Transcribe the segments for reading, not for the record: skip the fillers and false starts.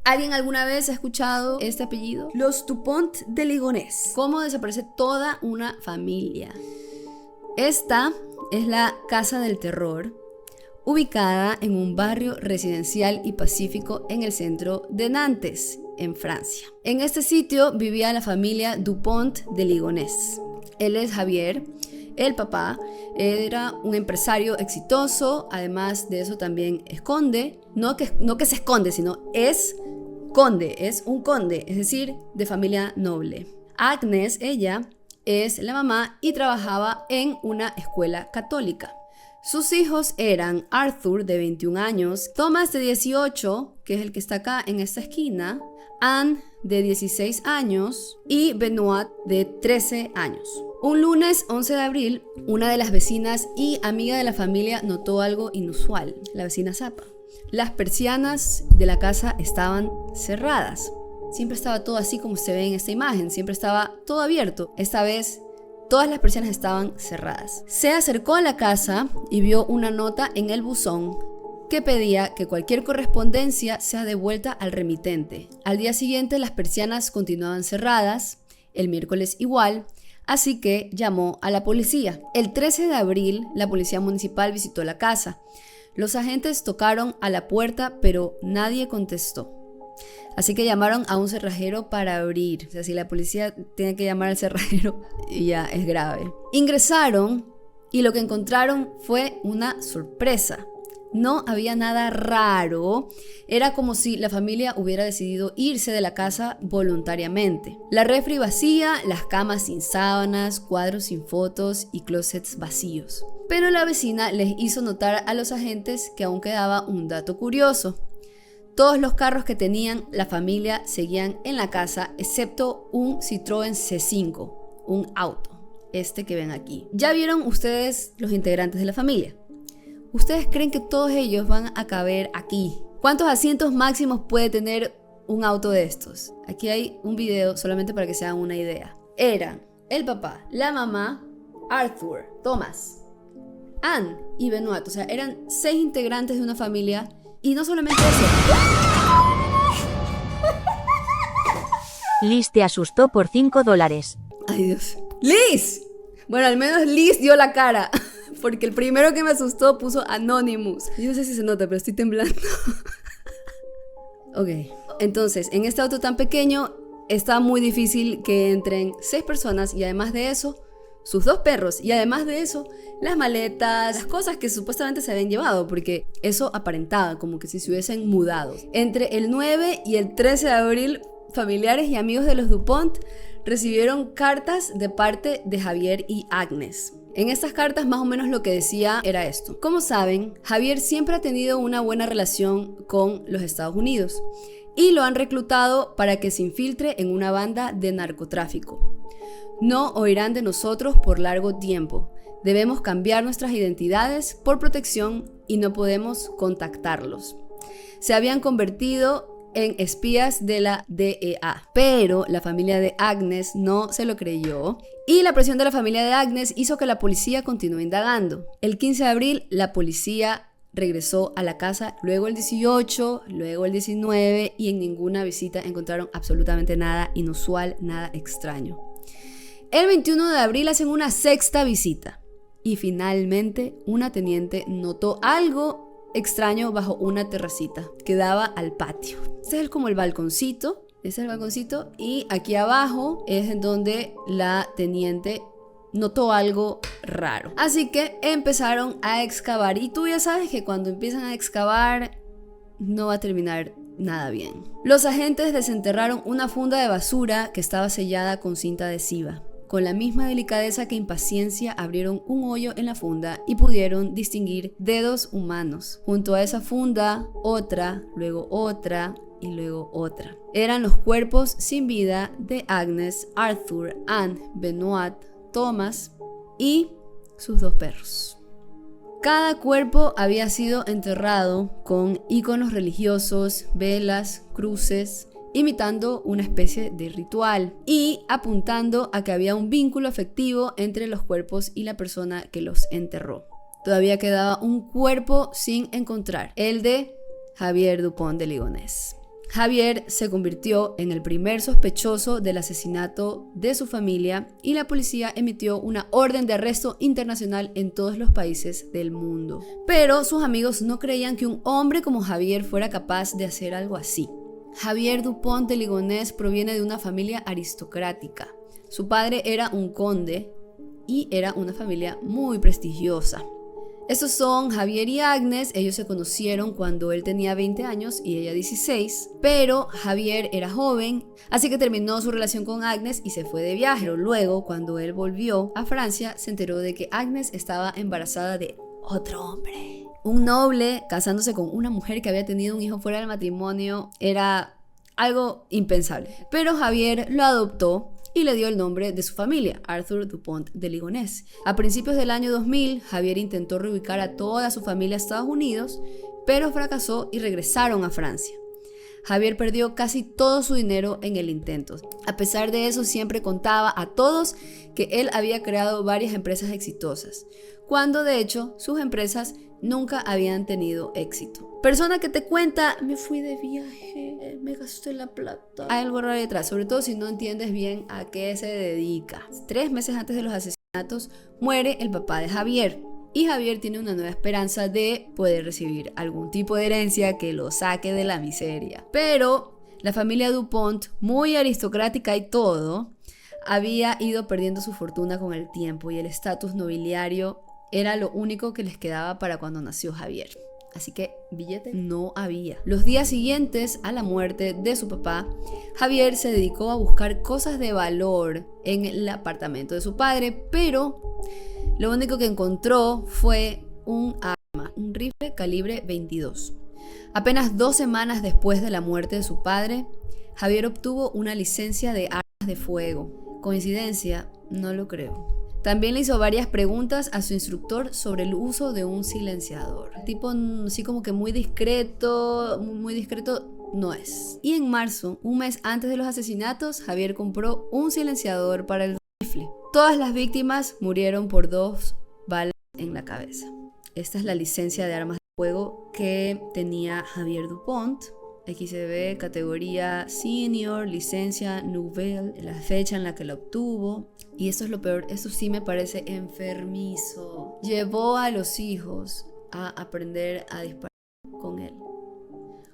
¿Alguien alguna vez ha escuchado este apellido? Los Dupont de Ligonnès. ¿Cómo desaparece toda una familia? Esta es la Casa del Terror, ubicada en un barrio residencial y pacífico en el centro de Nantes, en Francia. En este sitio vivía la familia Dupont de Ligonnès. Él es Javier, el papá, era un empresario exitoso, además de eso también es conde, no que se esconde, sino es conde, es un conde, es decir, de familia noble. Agnes, ella, es la mamá y trabajaba en una escuela católica. Sus hijos eran Arthur, de 21 años, Thomas, de 18, que es el que está acá en esta esquina, Anne, de 16 años, y Benoit, de 13 años. Un lunes 11 de abril, una de las vecinas y amiga de la familia notó algo inusual, la vecina Zapa. Las persianas de la casa estaban cerradas. Siempre estaba todo así como se ve en esta imagen, siempre estaba todo abierto. Esta vez todas las persianas estaban cerradas. Se acercó a la casa y vio una nota en el buzón que pedía que cualquier correspondencia sea devuelta al remitente. Al día siguiente las persianas continuaban cerradas, el miércoles igual, así que llamó a la policía. El 13 de abril la policía municipal visitó la casa. Los agentes tocaron a la puerta, pero nadie contestó. Así que llamaron a un cerrajero para abrir. O sea, si la policía tiene que llamar al cerrajero, ya es grave. Ingresaron y lo que encontraron fue una sorpresa. No había nada raro. Era como si la familia hubiera decidido irse de la casa voluntariamente. La refri vacía, las camas sin sábanas, cuadros sin fotos y closets vacíos. Pero la vecina les hizo notar a los agentes que aún quedaba un dato curioso. Todos los carros que tenían la familia seguían en la casa, excepto un Citroën C5, un auto, este que ven aquí. ¿Ya vieron ustedes los integrantes de la familia? ¿Ustedes creen que todos ellos van a caber aquí? ¿Cuántos asientos máximos puede tener un auto de estos? Aquí hay un video solamente para que se hagan una idea. Eran el papá, la mamá, Arthur, Thomas, Anne y Benoit. O sea, eran 6 integrantes de una familia. Y no solamente eso. Liz te asustó por $5. Ay, Dios. ¡Liz! Bueno, al menos Liz dio la cara. Porque el primero que me asustó puso Anonymous. Yo no sé si se nota, pero estoy temblando. Ok. Entonces, en este auto tan pequeño, está muy difícil que entren 6 personas. Y además de eso, sus 2 perros. Y además de eso, las maletas, las cosas que supuestamente se habían llevado, porque eso aparentaba como que si se hubiesen mudado. Entre el 9 y el 13 de abril, familiares y amigos de los Dupont recibieron cartas de parte de Javier y Agnes. En estas cartas más o menos lo que decía era esto. Como saben, Javier siempre ha tenido una buena relación con los Estados Unidos y lo han reclutado para que se infiltre en una banda de narcotráfico. No oirán de nosotros por largo tiempo. Debemos cambiar nuestras identidades por protección y no podemos contactarlos. Se habían convertido en espías de la DEA, pero la familia de Agnes no se lo creyó y la presión de la familia de Agnes hizo que la policía continuó indagando. El 15 de abril la policía regresó a la casa, luego el 18, luego el 19 y en ninguna visita encontraron absolutamente nada inusual, nada extraño. El 21 de abril hacen una 6ª visita. Y finalmente una teniente notó algo extraño bajo una terracita que daba al patio. Este es como el balconcito, y aquí abajo es en donde la teniente notó algo raro. Así que empezaron a excavar y tú ya sabes que cuando empiezan a excavar no va a terminar nada bien. Los agentes desenterraron una funda de basura que estaba sellada con cinta adhesiva. Con la misma delicadeza que impaciencia abrieron un hoyo en la funda y pudieron distinguir dedos humanos. Junto a esa funda, otra, luego otra y luego otra. Eran los cuerpos sin vida de Agnes, Arthur, Anne, Benoit, Thomas y sus 2 perros. Cada cuerpo había sido enterrado con íconos religiosos, velas, cruces, imitando una especie de ritual y apuntando a que había un vínculo afectivo entre los cuerpos y la persona que los enterró. Todavía quedaba un cuerpo sin encontrar, el de Javier Dupont de Ligonnès. Javier se convirtió en el primer sospechoso del asesinato de su familia y la policía emitió una orden de arresto internacional en todos los países del mundo. Pero sus amigos no creían que un hombre como Javier fuera capaz de hacer algo así. Javier Dupont de Ligonnès proviene de una familia aristocrática. Su padre era un conde y era una familia muy prestigiosa. Estos son Javier y Agnes. Ellos se conocieron cuando él tenía 20 años y ella 16, pero Javier era joven, así que terminó su relación con Agnes y se fue de viaje. Pero luego, cuando él volvió a Francia, se enteró de que Agnes estaba embarazada de otro hombre. Un noble casándose con una mujer que había tenido un hijo fuera del matrimonio era algo impensable. Pero Javier lo adoptó y le dio el nombre de su familia, Arthur Dupont de Ligonnès. A principios del año 2000, Javier intentó reubicar a toda su familia a Estados Unidos, pero fracasó y regresaron a Francia. Javier perdió casi todo su dinero en el intento. A pesar de eso, siempre contaba a todos que él había creado varias empresas exitosas, cuando de hecho sus empresas nunca habían tenido éxito. Persona que te cuenta, me fui de viaje, me gasté la plata. Hay algo raro detrás, sobre todo si no entiendes bien a qué se dedica. 3 meses antes de los asesinatos, muere el papá de Javier. Y Javier tiene una nueva esperanza de poder recibir algún tipo de herencia que lo saque de la miseria. Pero la familia Dupont, muy aristocrática y todo, había ido perdiendo su fortuna con el tiempo y el estatus nobiliario era lo único que les quedaba para cuando nació Javier. Así que billete no había. Los días siguientes a la muerte de su papá, Javier se dedicó a buscar cosas de valor en el apartamento de su padre, pero lo único que encontró fue un arma, un rifle calibre 22. Apenas 2 semanas después de la muerte de su padre, Javier obtuvo una licencia de armas de fuego. ¿Coincidencia? No lo creo. También le hizo varias preguntas a su instructor sobre el uso de un silenciador. Tipo así como que muy discreto no es. Y en marzo, un mes antes de los asesinatos, Javier compró un silenciador para el rifle. Todas las víctimas murieron por 2 balas en la cabeza. Esta es la licencia de armas de fuego que tenía Javier Dupont. Aquí se ve categoría senior, licencia nouvelle, la fecha en la que la obtuvo. Y esto es lo peor, esto sí me parece enfermizo. Llevó a los hijos a aprender a disparar con él.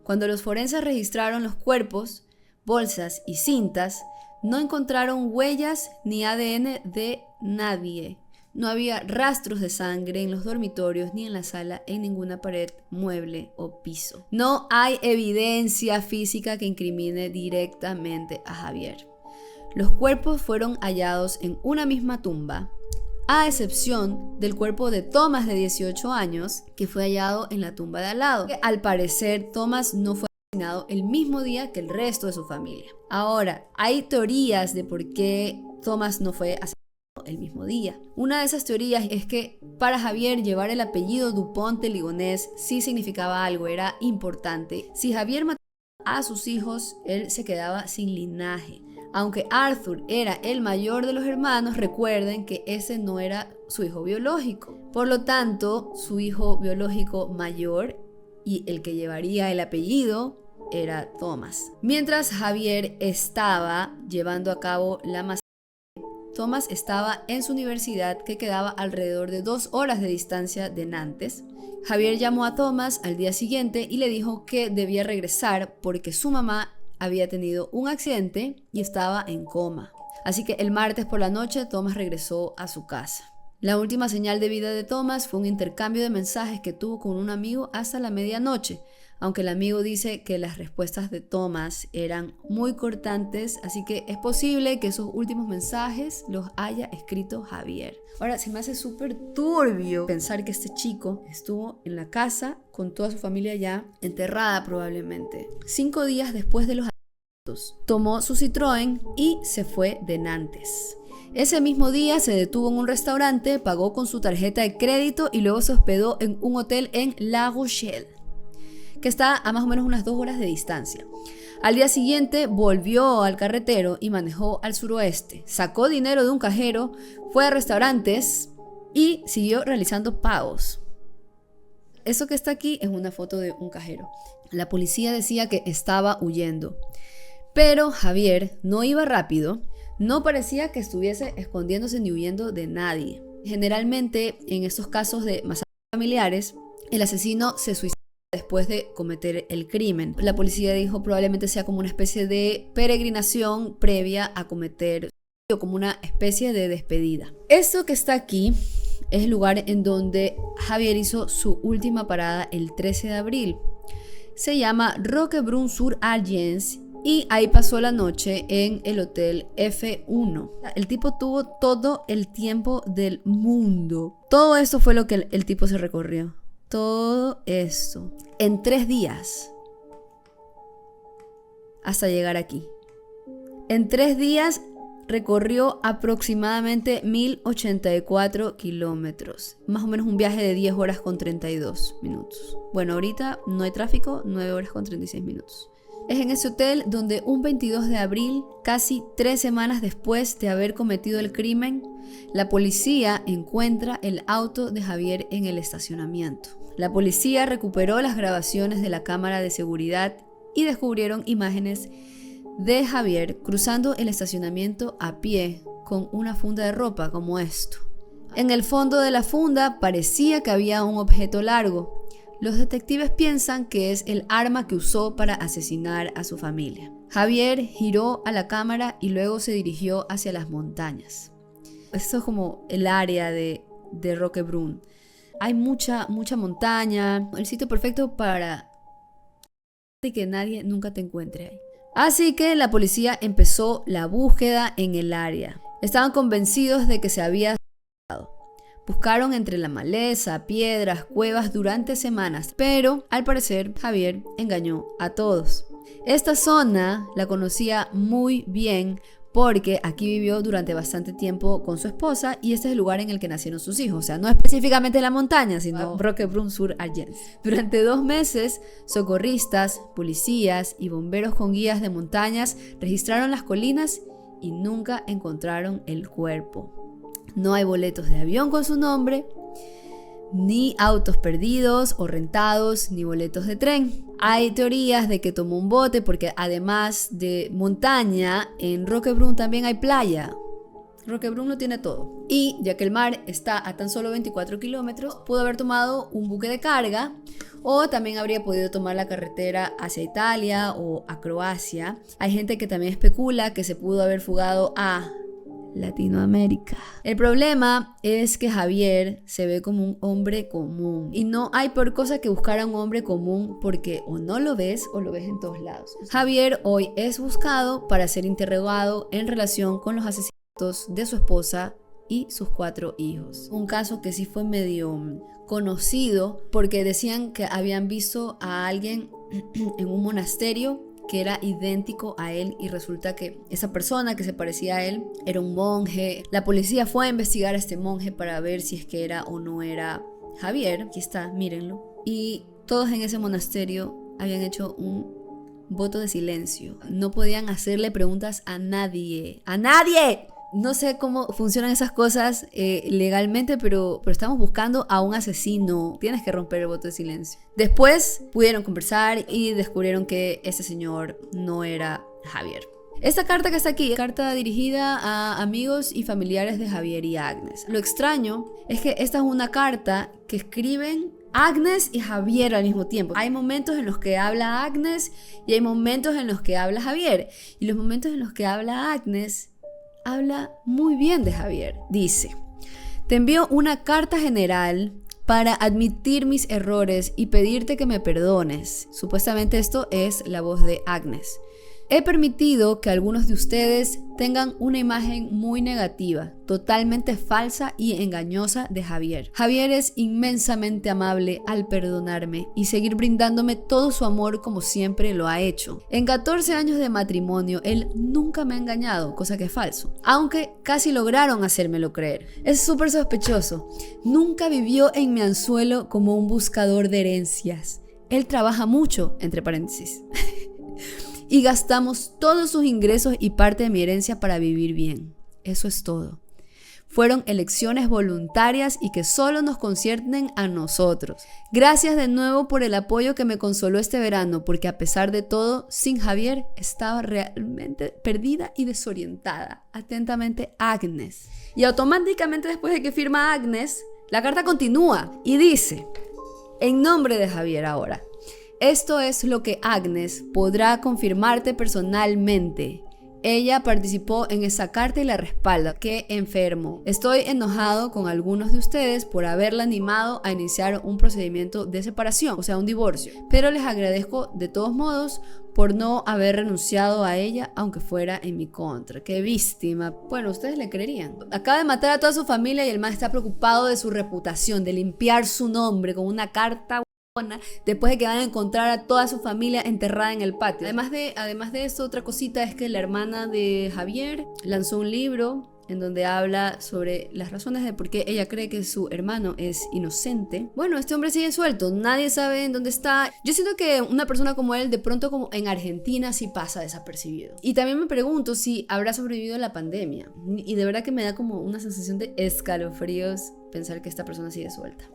Cuando los forenses registraron los cuerpos, bolsas y cintas, no encontraron huellas ni ADN de nadie. No había rastros de sangre en los dormitorios ni en la sala, en ninguna pared, mueble o piso. No hay evidencia física que incrimine directamente a Javier. Los cuerpos fueron hallados en una misma tumba, a excepción del cuerpo de Thomas de 18 años, que fue hallado en la tumba de al lado. Al parecer, Thomas no fue asesinado el mismo día que el resto de su familia. Ahora, hay teorías de por qué Thomas no fue asesinado el mismo día. Una de esas teorías es que para Javier llevar el apellido Dupont de Ligonnès sí significaba algo, era importante. Si Javier mataba a sus hijos, él se quedaba sin linaje. Aunque Arthur era el mayor de los hermanos, recuerden que ese no era su hijo biológico. Por lo tanto, su hijo biológico mayor y el que llevaría el apellido era Thomas. Mientras Javier estaba llevando a cabo la masacre, Thomas estaba en su universidad, que quedaba alrededor de 2 horas de distancia de Nantes. Javier llamó a Thomas al día siguiente y le dijo que debía regresar porque su mamá había tenido un accidente y estaba en coma. Así que el martes por la noche Thomas regresó a su casa. La última señal de vida de Thomas fue un intercambio de mensajes que tuvo con un amigo hasta la medianoche, aunque el amigo dice que las respuestas de Thomas eran muy cortantes, así que es posible que esos últimos mensajes los haya escrito Javier. Ahora, se me hace súper turbio pensar que este chico estuvo en la casa con toda su familia ya enterrada probablemente. 5 días después de los asesinatos, tomó su Citroën y se fue de Nantes. Ese mismo día se detuvo en un restaurante, pagó con su tarjeta de crédito y luego se hospedó en un hotel en La Rochelle, que está a más o menos unas 2 horas de distancia. Al día siguiente volvió al carretero y manejó al suroeste. Sacó dinero de un cajero, fue a restaurantes y siguió realizando pagos. Eso que está aquí es una foto de un cajero. La policía decía que estaba huyendo, pero Javier no iba rápido, no parecía que estuviese escondiéndose ni huyendo de nadie. Generalmente, en estos casos de masacres familiares, el asesino se suicida después de cometer el crimen. La policía dijo probablemente sea como una especie de peregrinación previa a cometer, o como una especie de despedida. Esto que está aquí es el lugar en donde Javier hizo su última parada el 13 de abril. Se llama Roquebrune-sur-Argens y ahí pasó la noche en el hotel F1. El tipo tuvo todo el tiempo del mundo. Todo esto fue lo que el tipo se recorrió. Todo esto. En 3 días. Hasta llegar aquí. En 3 días recorrió aproximadamente 1084 kilómetros. Más o menos un viaje de 10 horas con 32 minutos. Bueno, ahorita no hay tráfico, 9 horas con 36 minutos. Es en ese hotel donde un 22 de abril, casi 3 semanas después de haber cometido el crimen, la policía encuentra el auto de Javier en el estacionamiento. La policía recuperó las grabaciones de la cámara de seguridad y descubrieron imágenes de Javier cruzando el estacionamiento a pie con una funda de ropa como esto. En el fondo de la funda parecía que había un objeto largo. Los detectives piensan que es el arma que usó para asesinar a su familia. Javier giró a la cámara y luego se dirigió hacia las montañas. Esto es como el área de Roquebrune. Hay mucha montaña, el sitio perfecto para que nadie nunca te encuentre ahí. Así que la policía empezó la búsqueda en el área. Estaban convencidos de que se había suicidado. Buscaron entre la maleza, piedras, cuevas durante semanas, pero al parecer Javier engañó a todos. Esta zona la conocía muy bien porque aquí vivió durante bastante tiempo con su esposa y este es el lugar en el que nacieron sus hijos. O sea, no específicamente la montaña, sino Roquebrune-sur-Argens. Durante 2 meses, socorristas, policías y bomberos con guías de montañas registraron las colinas y nunca encontraron el cuerpo. No hay boletos de avión con su nombre, ni autos perdidos o rentados, ni boletos de tren. Hay teorías de que tomó un bote porque además de montaña, en Roquebrune también hay playa. Roquebrune lo tiene todo. Y ya que el mar está a tan solo 24 kilómetros, pudo haber tomado un buque de carga o también habría podido tomar la carretera hacia Italia o a Croacia. Hay gente que también especula que se pudo haber fugado a Latinoamérica. El problema es que Javier se ve como un hombre común y no hay peor cosa que buscar a un hombre común porque o no lo ves o lo ves en todos lados. Javier hoy es buscado para ser interrogado en relación con los asesinatos de su esposa y sus 4 hijos. Un caso que sí fue medio conocido porque decían que habían visto a alguien en un monasterio que era idéntico a él y resulta que esa persona que se parecía a él era un monje. La policía fue a investigar a este monje para ver si es que era o no era Javier. Aquí está, mírenlo. Y todos en ese monasterio habían hecho un voto de silencio. No podían hacerle preguntas a nadie. ¡A nadie! No sé cómo funcionan esas cosas legalmente, pero estamos buscando a un asesino. Tienes que romper el voto de silencio. Después pudieron conversar y descubrieron que ese señor no era Javier. Esta carta que está aquí, carta dirigida a amigos y familiares de Javier y Agnes. Lo extraño es que esta es una carta que escriben Agnes y Javier al mismo tiempo. Hay momentos en los que habla Agnes y hay momentos en los que habla Javier. Y los momentos en los que habla Agnes habla muy bien de Javier. Dice: te envío una carta general para admitir mis errores y pedirte que me perdones. Supuestamente esto es la voz de Agnes. He permitido que algunos de ustedes tengan una imagen muy negativa, totalmente falsa y engañosa de Javier. Javier es inmensamente amable al perdonarme y seguir brindándome todo su amor como siempre lo ha hecho. En 14 años de matrimonio, él nunca me ha engañado, cosa que es falso, aunque casi lograron hacérmelo creer. Es súper sospechoso. Nunca vivió en mi anzuelo como un buscador de herencias. Él trabaja mucho, entre paréntesis. Y gastamos todos sus ingresos y parte de mi herencia para vivir bien. Eso es todo. fueron elecciones voluntarias y que solo nos conciernen a nosotros. Gracias de nuevo por el apoyo que me consoló este verano, porque a pesar de todo, sin Javier estaba realmente perdida y desorientada. Atentamente, Agnes. Y automáticamente después de que firma Agnes, la carta continúa y dice: en nombre de Javier ahora. Esto es lo que Agnes podrá confirmarte personalmente. Ella participó en esa carta y la respalda. ¡Qué enfermo! Estoy enojado con algunos de ustedes por haberla animado a iniciar un procedimiento de separación, o sea, un divorcio. Pero les agradezco de todos modos por no haber renunciado a ella, aunque fuera en mi contra. ¡Qué víctima! Bueno, ustedes le creerían. Acaba de matar a toda su familia y el man está preocupado de su reputación, de limpiar su nombre con una carta después de que van a encontrar a toda su familia enterrada en el patio. Además de eso, otra cosita es que la hermana de Javier lanzó un libro en donde habla sobre las razones de por qué ella cree que su hermano es inocente. Bueno, este hombre sigue suelto, nadie sabe en dónde está. Yo siento que una persona como él, de pronto como en Argentina, sí pasa desapercibido. Y también me pregunto si habrá sobrevivido a la pandemia. Y de verdad que me da como una sensación de escalofríos pensar que esta persona sigue suelta.